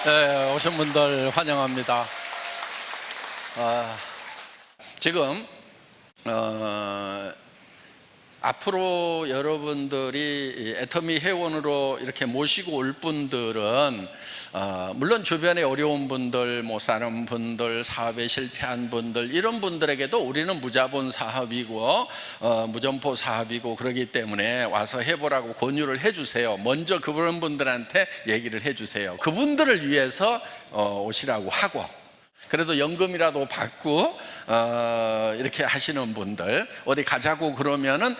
오신 분들 환영합니다. 지금 앞으로 여러분들이 애터미 회원으로 이렇게 모시고 올 분들은 물론 주변에 어려운 분들, 못 사는 분들, 사업에 실패한 분들, 이런 분들에게도 우리는 무자본 사업이고 무점포 사업이고 그러기 때문에 와서 해보라고 권유를 해주세요. 먼저 그런 분들한테 얘기를 해주세요. 그분들을 위해서 오시라고 하고, 그래도 연금이라도 받고 이렇게 하시는 분들, 어디 가자고 그러면은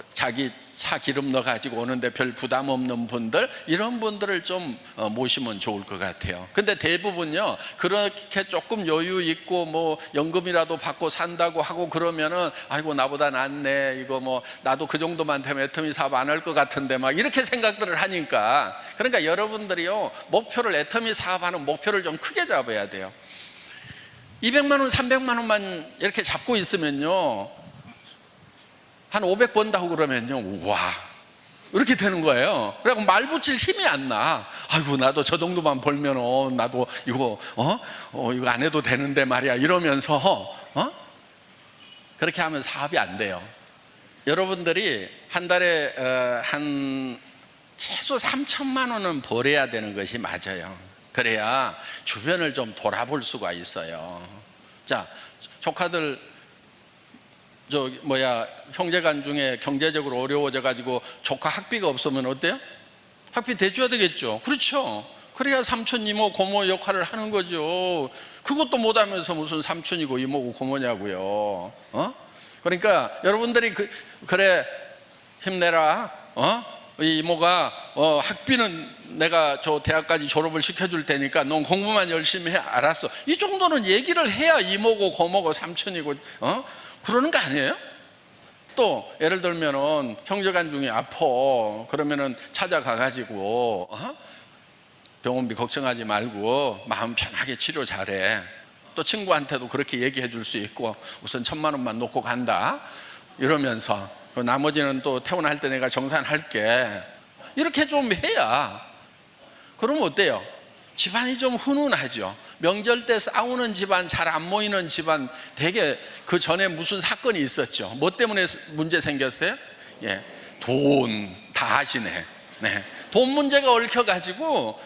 자기 차 기름 넣어 가지고 오는데 별 부담 없는 분들, 이런 분들을 좀 모시면 좋을 것 같아요. 근데 대부분요, 그렇게 조금 여유 있고 뭐 연금이라도 받고 산다고 하고 그러면은 아이고 나보다 낫네, 이거 뭐 나도 그 정도만 되면 애터미 사업 안 할 것 같은데 막 이렇게 생각들을 하니까, 그러니까 여러분들이요, 목표를, 애터미 사업하는 목표를 좀 크게 잡아야 돼요. 200만 원, 300만 원만 이렇게 잡고 있으면요, 한 500 번다고 그러면요, 와, 이렇게 되는 거예요. 그래갖고 말 붙일 힘이 안 나. 아이고 나도 저 정도만 벌면 나도 이거 이거 안 해도 되는데 말이야, 이러면서 그렇게 하면 사업이 안 돼요. 여러분들이 한 달에 한 최소 3천만 원은 벌어야 되는 것이 맞아요. 그래야 주변을 좀 돌아볼 수가 있어요. 자, 조카들 형제간 중에 경제적으로 어려워져 가지고 조카 학비가 없으면 어때요? 학비 대줘야 되겠죠. 그렇죠. 그래야 삼촌, 이모, 고모 역할을 하는 거죠. 그것도 못하면서 무슨 삼촌이고 이모고 고모냐고요. 그러니까 여러분들이 그래 힘내라. 이 이모가 학비는 내가 저 대학까지 졸업을 시켜줄 테니까 넌 공부만 열심히 해. 알았어. 이 정도는 얘기를 해야 이모고 고모고 삼촌이고 그러는 거 아니에요? 또 예를 들면은 형제간 중에 아파, 그러면은 찾아가 가지고 병원비 걱정하지 말고 마음 편하게 치료 잘해. 또 친구한테도 그렇게 얘기해 줄 수 있고, 우선 1,000만 원만 놓고 간다 이러면서 나머지는 또 퇴원할 때 내가 정산할게, 이렇게 좀 해야, 그러면 어때요? 집안이 좀 훈훈하죠. 명절 때 싸우는 집안, 잘 안 모이는 집안, 되게 그 전에 무슨 사건이 있었죠. 뭐 때문에 문제 생겼어요? 예, 돈 다 아시네. 네, 돈 문제가 얽혀가지고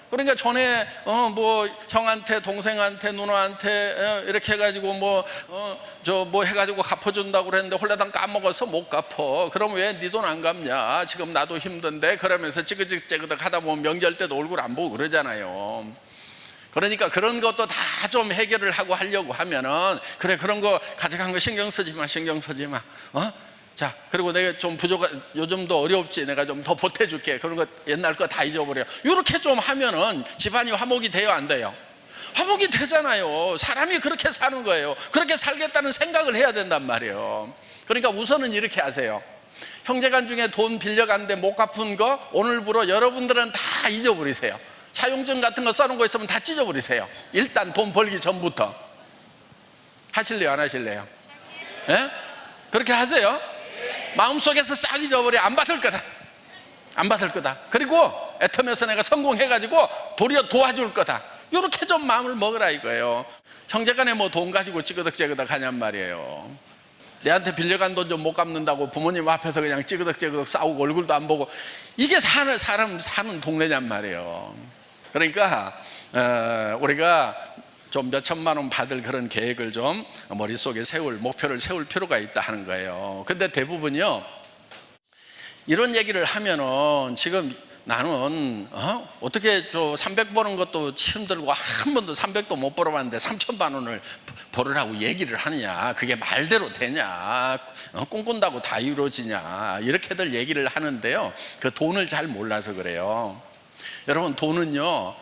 그러니까 전에 뭐 형한테, 동생한테, 누나한테 이렇게 해가지고 뭐 해가지고 갚아준다고 그랬는데 홀라당 까먹어서 못 갚어. 그럼 왜 네 돈 안 갚냐? 지금 나도 힘든데. 그러면서 찌그찌그찌그덕 하다 보면 명절 때도 얼굴 안 보고 그러잖아요. 그러니까 그런 것도 다 좀 해결을 하고 하려고 하면은, 그래, 그런 거 가져간 거 신경 쓰지 마, 신경 쓰지 마. 자, 그리고 내가 좀 요즘도 어렵지, 내가 좀 더 보태줄게. 그런 거 옛날 거 다 잊어버려. 이렇게 좀 하면은 집안이 화목이 돼요, 안 돼요? 화목이 되잖아요. 사람이 그렇게 사는 거예요. 그렇게 살겠다는 생각을 해야 된단 말이에요. 그러니까 우선은 이렇게 하세요. 형제간 중에 돈 빌려갔는데 못 갚은 거 오늘부로 여러분들은 다 잊어버리세요. 차용증 같은 거 써놓은 거 있으면 다 찢어버리세요. 일단 돈 벌기 전부터. 하실래요, 안 하실래요? 예? 그렇게 하세요. 마음속에서 싹 잊어버려. 안 받을 거다, 안 받을 거다. 그리고 애터미에서 내가 성공해가지고 도리어 도와줄 거다, 이렇게 좀 마음을 먹으라 이거예요. 형제간에 뭐 돈 가지고 찌그덕찌그덕 하냔 말이에요. 내한테 빌려간 돈 좀 못 갚는다고 부모님 앞에서 그냥 찌그덕찌그덕 싸우고 얼굴도 안 보고, 이게 사람 사는 동네냔 말이에요. 그러니까 우리가 좀 몇 천만 원 받을 그런 계획을 좀 머릿속에 목표를 세울 필요가 있다 하는 거예요. 근데 대부분요, 이런 얘기를 하면은 지금 나는 어떻게 300 버는 것도 힘들고 한 번도 300도 못 벌어봤는데 3천만 원을 벌으라고 얘기를 하느냐, 그게 말대로 되냐, 꿈꾼다고 다 이루어지냐, 이렇게들 얘기를 하는데요, 그 돈을 잘 몰라서 그래요. 여러분, 돈은요,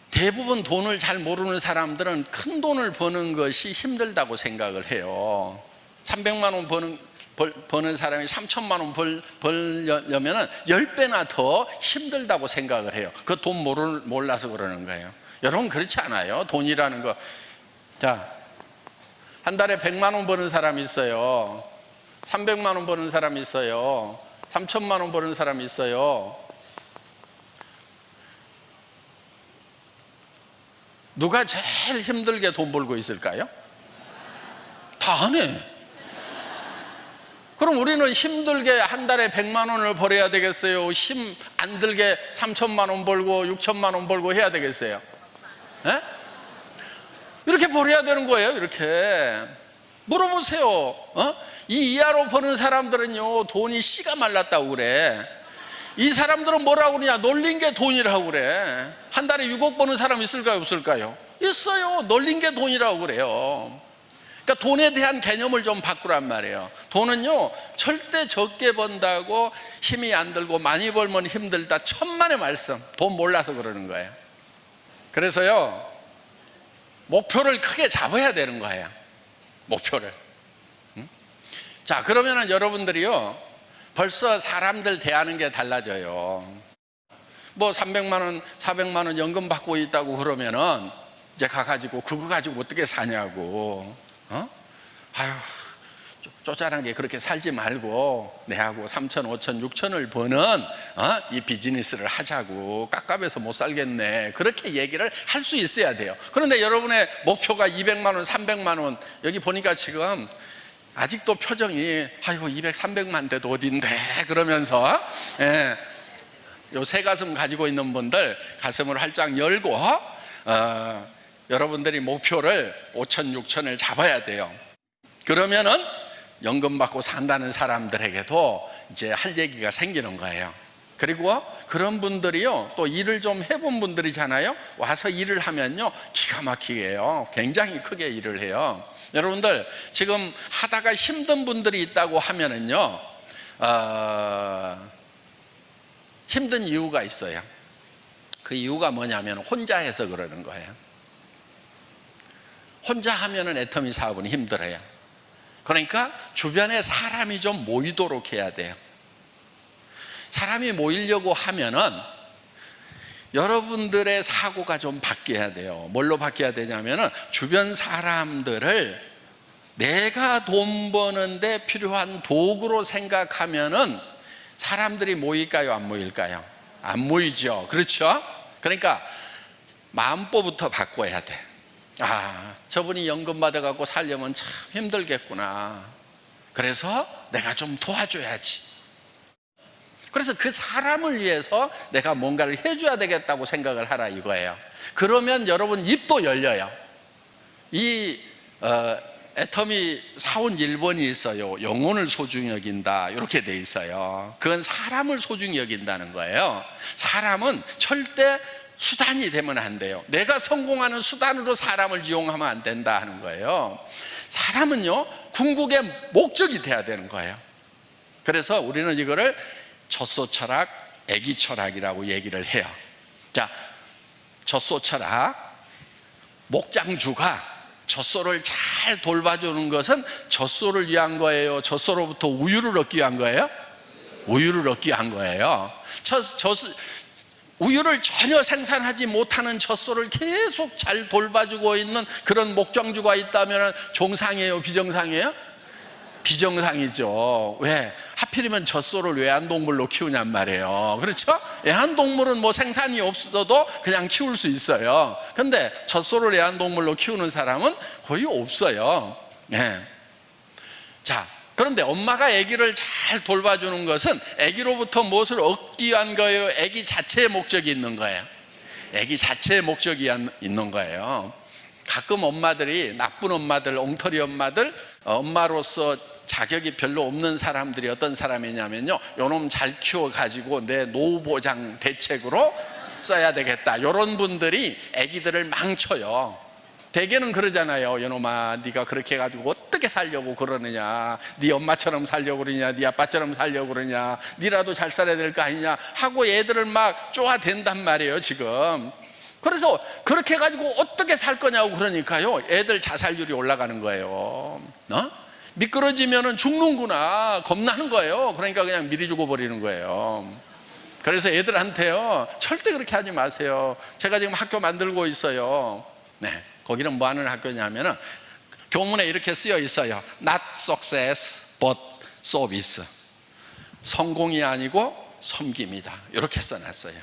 대부분 돈을 잘 모르는 사람들은 큰 돈을 버는 것이 힘들다고 생각을 해요. 300만 원 버는 사람이 3천만 원 벌려면 10배나 더 힘들다고 생각을 해요. 그 돈 몰라서 그러는 거예요. 여러분, 그렇지 않아요. 돈이라는 거. 자, 한 달에 100만 원 버는 사람이 있어요. 300만 원 버는 사람이 있어요. 3천만 원 버는 사람이 있어요. 누가 제일 힘들게 돈 벌고 있을까요? 다 안 해. 그럼 우리는 힘들게 한 달에 100만 원을 벌어야 되겠어요? 힘 안 들게 3천만 원 벌고 6천만 원 벌고 해야 되겠어요? 예? 이렇게 벌어야 되는 거예요. 이렇게 물어보세요. 이 이하로 버는 사람들은요, 돈이 씨가 말랐다고 그래. 이 사람들은 뭐라고 그러냐? 놀린 게 돈이라고 그래. 한 달에 6억 버는 사람 있을까요, 없을까요? 있어요. 놀린 게 돈이라고 그래요. 그러니까 돈에 대한 개념을 좀 바꾸란 말이에요. 돈은요, 절대 적게 번다고 힘이 안 들고 많이 벌면 힘들다, 천만의 말씀. 돈 몰라서 그러는 거예요. 그래서요, 목표를 크게 잡아야 되는 거예요. 목표를. 자, 그러면은 여러분들이요, 벌써 사람들 대하는 게 달라져요. 뭐 300만 원, 400만 원 연금 받고 있다고 그러면은 이제 가가지고 그거 가지고 어떻게 사냐고. 아유, 쪼잔하게 그렇게 살지 말고 내하고 3천, 5천, 6천을 버는 이 비즈니스를 하자고. 깝깝해서 못 살겠네. 그렇게 얘기를 할 수 있어야 돼요. 그런데 여러분의 목표가 200만 원, 300만 원, 여기 보니까 지금 아직도 표정이 아이고 200, 300만 돼도 어딘데 그러면서, 요 새 가슴 가지고 있는 분들 가슴을 활짝 열고 여러분들이 목표를 5천, 6천을 잡아야 돼요. 그러면은 연금 받고 산다는 사람들에게도 이제 할 얘기가 생기는 거예요. 그리고 그런 분들이요, 또 일을 좀 해본 분들이잖아요. 와서 일을 하면요, 기가 막히게 해요. 굉장히 크게 일을 해요. 여러분들 지금 하다가 힘든 분들이 있다고 하면은요, 힘든 이유가 있어요. 그 이유가 뭐냐면 혼자 해서 그러는 거예요. 혼자 하면은 애터미 사업은 힘들어요. 그러니까 주변에 사람이 좀 모이도록 해야 돼요. 사람이 모이려고 하면은 여러분들의 사고가 좀 바뀌어야 돼요. 뭘로 바뀌어야 되냐면은 주변 사람들을 내가 돈 버는데 필요한 도구로 생각하면은 사람들이 모일까요, 안 모일까요? 안 모이죠. 그렇죠? 그러니까 마음법부터 바꿔야 돼. 저분이 연금 받아갖고 살려면 참 힘들겠구나. 그래서 내가 좀 도와줘야지. 그래서 그 사람을 위해서 내가 뭔가를 해줘야 되겠다고 생각을 하라 이거예요. 그러면 여러분 입도 열려요. 이 애터미 사원 1번이 있어요. 영혼을 소중히 여긴다, 이렇게 돼 있어요. 그건 사람을 소중히 여긴다는 거예요. 사람은 절대 수단이 되면 안 돼요. 내가 성공하는 수단으로 사람을 이용하면 안 된다 하는 거예요. 사람은요, 궁극의 목적이 돼야 되는 거예요. 그래서 우리는 이거를 젖소 철학, 애기 철학이라고 얘기를 해요. 자, 젖소 철학, 목장주가 젖소를 잘 돌봐주는 것은 젖소를 위한 거예요? 젖소로부터 우유를 얻기 위한 거예요? 우유를 얻기 위한 거예요. 우유를 전혀 생산하지 못하는 젖소를 계속 잘 돌봐주고 있는 그런 목장주가 있다면 정상이에요, 비정상이에요? 비정상이죠. 왜? 하필이면 젖소를 애완동물로 키우냔 말이에요. 그렇죠? 애완동물은 뭐 생산이 없어도 그냥 키울 수 있어요. 근데 젖소를 애완동물로 키우는 사람은 거의 없어요. 자, 그런데 엄마가 아기를 잘 돌봐주는 것은 아기로부터 무엇을 얻기 위한 거예요? 아기 자체의 목적이 있는 거예요. 아기 자체의 목적이 있는 거예요. 가끔 엄마들이, 나쁜 엄마들, 엉터리 엄마들, 엄마로서 자격이 별로 없는 사람들이 어떤 사람이냐면요, 요놈 잘 키워가지고 내 노후 보장 대책으로 써야 되겠다, 이런 분들이 아기들을 망쳐요. 대개는 그러잖아요. 요놈아, 네가 그렇게 해가지고 어떻게 살려고 그러느냐, 네 엄마처럼 살려고 그러냐, 네 아빠처럼 살려고 그러냐, 네라도 잘 살아야 될 거 아니냐 하고 애들을 막 쪼아댄단 말이에요 지금. 그래서 그렇게 해가지고 어떻게 살 거냐고 그러니까요, 애들 자살률이 올라가는 거예요. 미끄러지면은 죽는구나, 겁나는 거예요. 그러니까 그냥 미리 죽어버리는 거예요. 그래서 애들한테요, 절대 그렇게 하지 마세요. 제가 지금 학교 만들고 있어요. 거기는 뭐 하는 학교냐면은 교문에 이렇게 쓰여 있어요. Not success, but service. 성공이 아니고 섬김이다, 이렇게 써놨어요.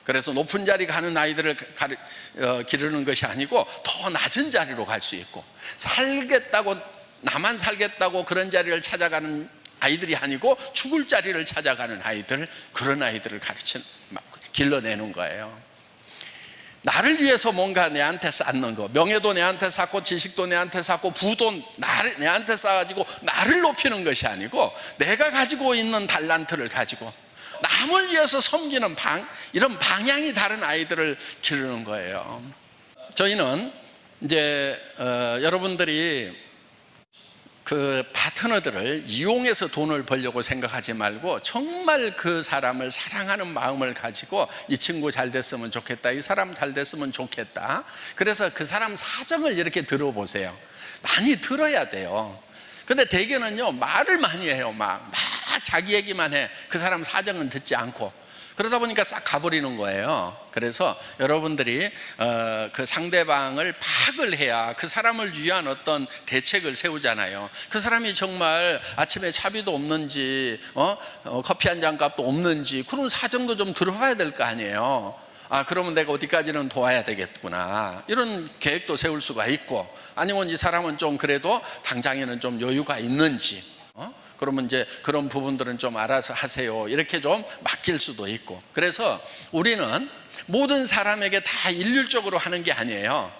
그래서 높은 자리 가는 아이들을 기르는 것이 아니고 더 낮은 자리로 갈 수 있고, 살겠다고, 나만 살겠다고 그런 자리를 찾아가는 아이들이 아니고 죽을 자리를 찾아가는 아이들, 그런 아이들을 길러내는 거예요. 나를 위해서 뭔가 내한테 쌓는 거, 명예도 내한테 쌓고 지식도 내한테 쌓고 부도 내한테 쌓아가지고 나를 높이는 것이 아니고, 내가 가지고 있는 달란트를 가지고 남을 위해서 섬기는 이런 방향이 다른 아이들을 기르는 거예요. 저희는 이제 여러분들이 그 파트너들을 이용해서 돈을 벌려고 생각하지 말고, 정말 그 사람을 사랑하는 마음을 가지고 이 친구 잘 됐으면 좋겠다, 이 사람 잘 됐으면 좋겠다, 그래서 그 사람 사정을 이렇게 들어보세요. 많이 들어야 돼요. 근데 대개는요, 말을 많이 해요. 막 자기 얘기만 해. 그 사람 사정은 듣지 않고. 그러다 보니까 싹 가버리는 거예요. 그래서 여러분들이 그 상대방을 파악을 해야 그 사람을 위한 어떤 대책을 세우잖아요. 그 사람이 정말 아침에 차비도 없는지 커피 한 잔 값도 없는지, 그런 사정도 좀 들어봐야 될 거 아니에요. 그러면 내가 어디까지는 도와야 되겠구나, 이런 계획도 세울 수가 있고, 아니면 이 사람은 좀 그래도 당장에는 좀 여유가 있는지, 그러면 이제 그런 부분들은 좀 알아서 하세요, 이렇게 좀 맡길 수도 있고. 그래서 우리는 모든 사람에게 다 일률적으로 하는 게 아니에요.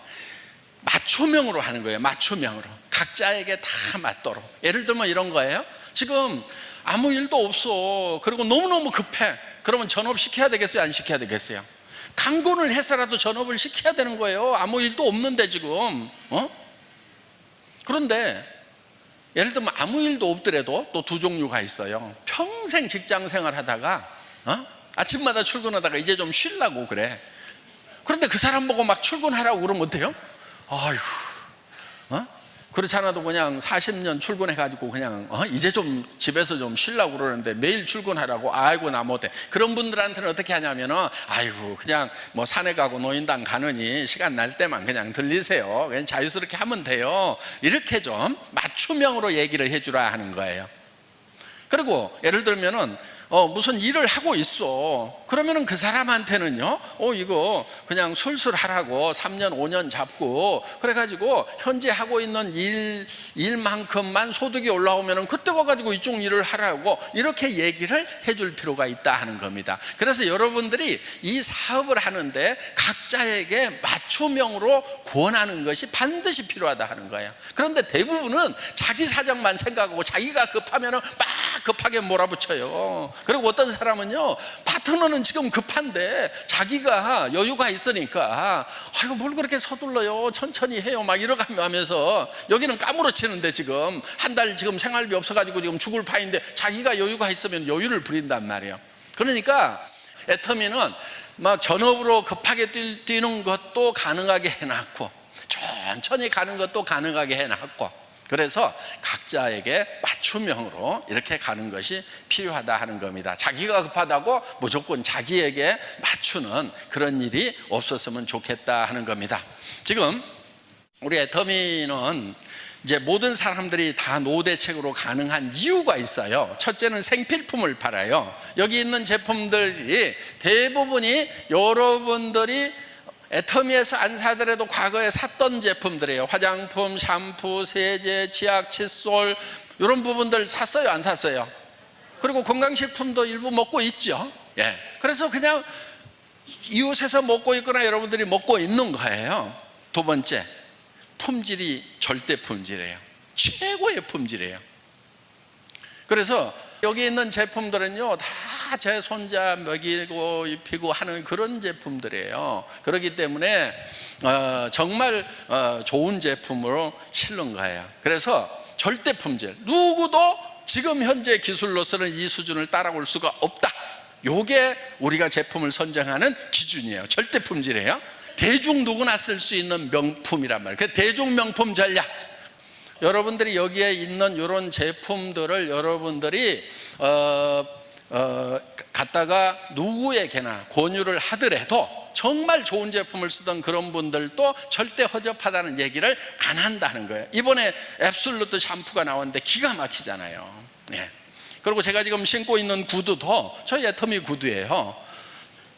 맞춤형으로 하는 거예요. 맞춤형으로 각자에게 다 맞도록. 예를 들면 이런 거예요. 지금 아무 일도 없어, 그리고 너무너무 급해. 그러면 전업시켜야 되겠어요, 안 시켜야 되겠어요? 강권을 해서라도 전업을 시켜야 되는 거예요. 아무 일도 없는데 지금. 그런데 예를 들면 아무 일도 없더라도 또 두 종류가 있어요. 평생 직장 생활 하다가 아침마다 출근하다가 이제 좀 쉬려고 그래. 그런데 그 사람 보고 막 출근하라고 그러면 어때요? 아휴, 그렇지 않아도 그냥 40년 출근해가지고 그냥 이제 좀 집에서 좀 쉬려고 그러는데 매일 출근하라고, 아이고 나 못해. 그런 분들한테는 어떻게 하냐면은, 아이고 그냥 뭐 산에 가고 노인당 가느니 시간 날 때만 그냥 들리세요, 그냥 자유스럽게 하면 돼요, 이렇게 좀 맞춤형으로 얘기를 해주라 하는 거예요. 그리고 예를 들면은 무슨 일을 하고 있어. 그러면은 그 사람한테는요, 이거 그냥 술술 하라고 3년 5년 잡고, 그래가지고 현재 하고 있는 일만큼만 소득이 올라오면은 그때 와가지고 이쪽 일을 하라고, 이렇게 얘기를 해줄 필요가 있다 하는 겁니다. 그래서 여러분들이 이 사업을 하는데 각자에게 맞춤형으로 권하는 것이 반드시 필요하다 하는 거예요. 그런데 대부분은 자기 사정만 생각하고 자기가 급하면은 막 급하게 몰아붙여요. 그리고 어떤 사람은요, 파트너는 지금 급한데 자기가 여유가 있으니까 아이고 뭘 그렇게 서둘러요, 천천히 해요, 막 이러가면서 여기는 까무러치는데 지금 한 달 지금 생활비 없어가지고 지금 죽을 판인데 자기가 여유가 있으면 여유를 부린단 말이에요. 그러니까 애터미는 막 전업으로 급하게 뛰는 것도 가능하게 해놨고, 천천히 가는 것도 가능하게 해놨고, 그래서 각자에게 맞춤형으로 이렇게 가는 것이 필요하다 하는 겁니다. 자기가 급하다고 무조건 자기에게 맞추는 그런 일이 없었으면 좋겠다 하는 겁니다. 지금 우리 애터미는 이제 모든 사람들이 다 노후대책으로 가능한 이유가 있어요. 첫째는 생필품을 팔아요. 여기 있는 제품들이 대부분이 여러분들이 애터미에서 안 사더라도 과거에 샀던 제품들이에요. 화장품, 샴푸, 세제, 치약, 칫솔, 이런 부분들 샀어요, 안 샀어요? 그리고 건강식품도 일부 먹고 있죠. 예. 그래서 그냥 이웃에서 먹고 있거나 여러분들이 먹고 있는 거예요. 두 번째, 품질이 절대 품질이에요. 최고의 품질이에요. 그래서 여기 있는 제품들은요, 다 제 손자 먹이고 입히고 하는 그런 제품들이에요. 그렇기 때문에 정말 좋은 제품으로 실는 거예요. 그래서 절대 품질, 누구도 지금 현재 기술로서는 이 수준을 따라올 수가 없다. 이게 우리가 제품을 선정하는 기준이에요. 절대 품질이에요. 대중 누구나 쓸 수 있는 명품이란 말이에요. 그 대중 명품 전략, 여러분들이 여기에 있는 이런 제품들을 여러분들이 갖다가 누구에게나 권유를 하더라도 정말 좋은 제품을 쓰던 그런 분들도 절대 허접하다는 얘기를 안 한다는 거예요. 이번에 앱솔루트 샴푸가 나왔는데 기가 막히잖아요. 예. 그리고 제가 지금 신고 있는 구두도 저희 애터미 구두예요.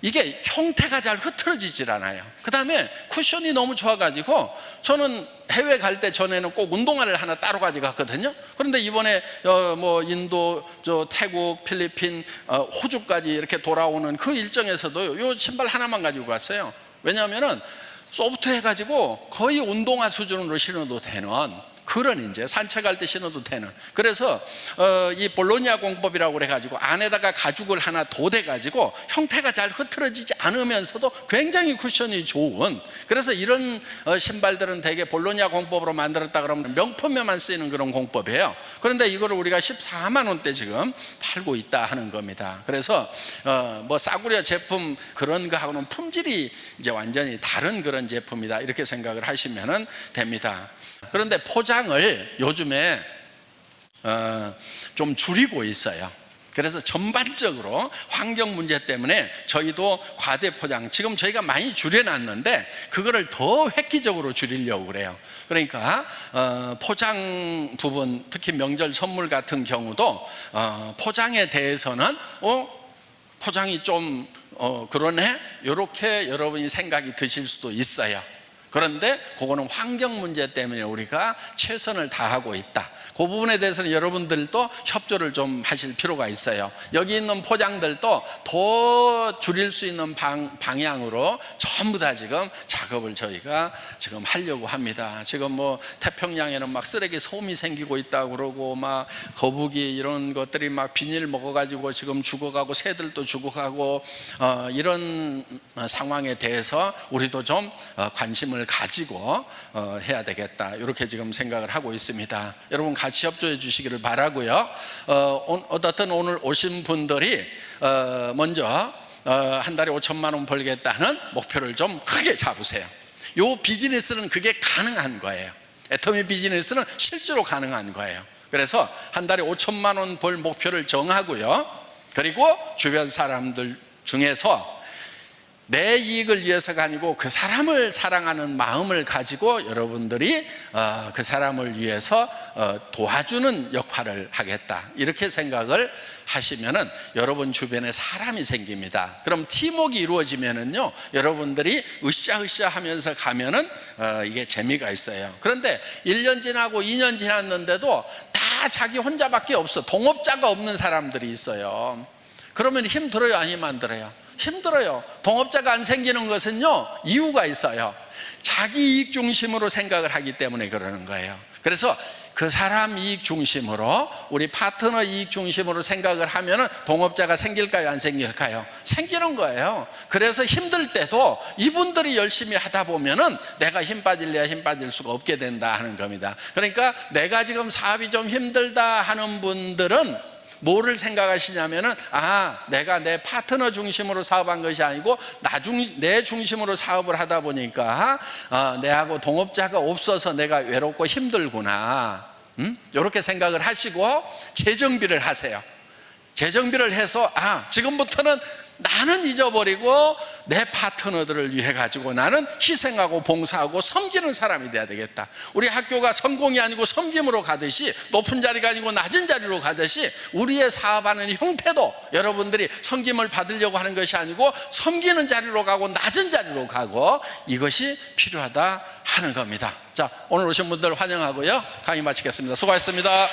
이게 형태가 잘 흐트러지질 않아요. 그 다음에 쿠션이 너무 좋아가지고 저는 해외 갈 때 전에는 꼭 운동화를 하나 따로 가져갔거든요. 그런데 이번에 뭐 인도, 태국, 필리핀, 호주까지 이렇게 돌아오는 그 일정에서도 요 신발 하나만 가지고 갔어요. 왜냐하면은 소프트해가지고 거의 운동화 수준으로 신어도 되는 그런 이제 산책할 때 신어도 되는. 그래서 이 볼로냐 공법이라고 그래가지고 안에다가 가죽을 하나 돋해가지고 형태가 잘 흐트러지지 않으면서도 굉장히 쿠션이 좋은, 그래서 이런 신발들은 대개 볼로냐 공법으로 만들었다 그러면 명품에만 쓰이는 그런 공법이에요. 그런데 이거를 우리가 14만 원대 지금 팔고 있다 하는 겁니다. 그래서 뭐 싸구려 제품 그런 거하고는 품질이 이제 완전히 다른 그런 제품이다 이렇게 생각을 하시면 됩니다. 그런데 포장을 요즘에 좀 줄이고 있어요. 그래서 전반적으로 환경 문제 때문에 저희도 과대 포장, 지금 저희가 많이 줄여놨는데 그거를 더 획기적으로 줄이려고 그래요. 그러니까 포장 부분, 특히 명절 선물 같은 경우도 포장에 대해서는 포장이 좀 그러네? 이렇게 여러분이 생각이 드실 수도 있어요. 그런데 그거는 환경 문제 때문에 우리가 최선을 다하고 있다. 그 부분에 대해서는 여러분들도 협조를 좀 하실 필요가 있어요. 여기 있는 포장들도 더 줄일 수 있는 방향으로 전부 다 지금 작업을 저희가 지금 하려고 합니다. 지금 뭐 태평양에는 막 쓰레기 소음이 생기고 있다고 그러고 막 거북이 이런 것들이 막 비닐 먹어가지고 지금 죽어가고 새들도 죽어가고 이런 상황에 대해서 우리도 좀 관심을 가지고 해야 되겠다 이렇게 지금 생각을 하고 있습니다. 여러분 같이 협조해 주시기를 바라고요. 어떻든 오늘 오신 분들이 먼저 한 달에 5천만 원 벌겠다는 목표를 좀 크게 잡으세요. 이 비즈니스는 그게 가능한 거예요. 애터미 비즈니스는 실제로 가능한 거예요. 그래서 한 달에 5천만 원 벌 목표를 정하고요. 그리고 주변 사람들 중에서 내 이익을 위해서가 아니고 그 사람을 사랑하는 마음을 가지고 여러분들이 그 사람을 위해서 도와주는 역할을 하겠다 이렇게 생각을 하시면은 여러분 주변에 사람이 생깁니다. 그럼 팀워크가 이루어지면은요 여러분들이 으쌰으쌰 하면서 가면은 이게 재미가 있어요. 그런데 1년 지나고 2년 지났는데도 다 자기 혼자밖에 없어. 동업자가 없는 사람들이 있어요. 그러면 힘들어요, 아니면 안 들어요? 힘들어요. 동업자가 안 생기는 것은요 이유가 있어요. 자기 이익 중심으로 생각을 하기 때문에 그러는 거예요. 그래서 그 사람 이익 중심으로, 우리 파트너 이익 중심으로 생각을 하면 동업자가 생길까요, 안 생길까요? 생기는 거예요. 그래서 힘들 때도 이분들이 열심히 하다 보면은 내가 힘 빠질래야 힘 빠질 수가 없게 된다 하는 겁니다. 그러니까 내가 지금 사업이 좀 힘들다 하는 분들은 뭐를 생각하시냐면은 내가 내 파트너 중심으로 사업한 것이 아니고 내 중심으로 사업을 하다 보니까 내하고 동업자가 없어서 내가 외롭고 힘들구나, 이렇게 생각을 하시고 재정비를 하세요. 재정비를 해서 지금부터는 나는 잊어버리고 내 파트너들을 위해 가지고 나는 희생하고 봉사하고 섬기는 사람이 돼야 되겠다. 우리 학교가 성공이 아니고 섬김으로 가듯이, 높은 자리가 아니고 낮은 자리로 가듯이 우리의 사업하는 형태도 여러분들이 섬김을 받으려고 하는 것이 아니고 섬기는 자리로 가고 낮은 자리로 가고, 이것이 필요하다 하는 겁니다. 자, 오늘 오신 분들 환영하고요, 강의 마치겠습니다. 수고하셨습니다.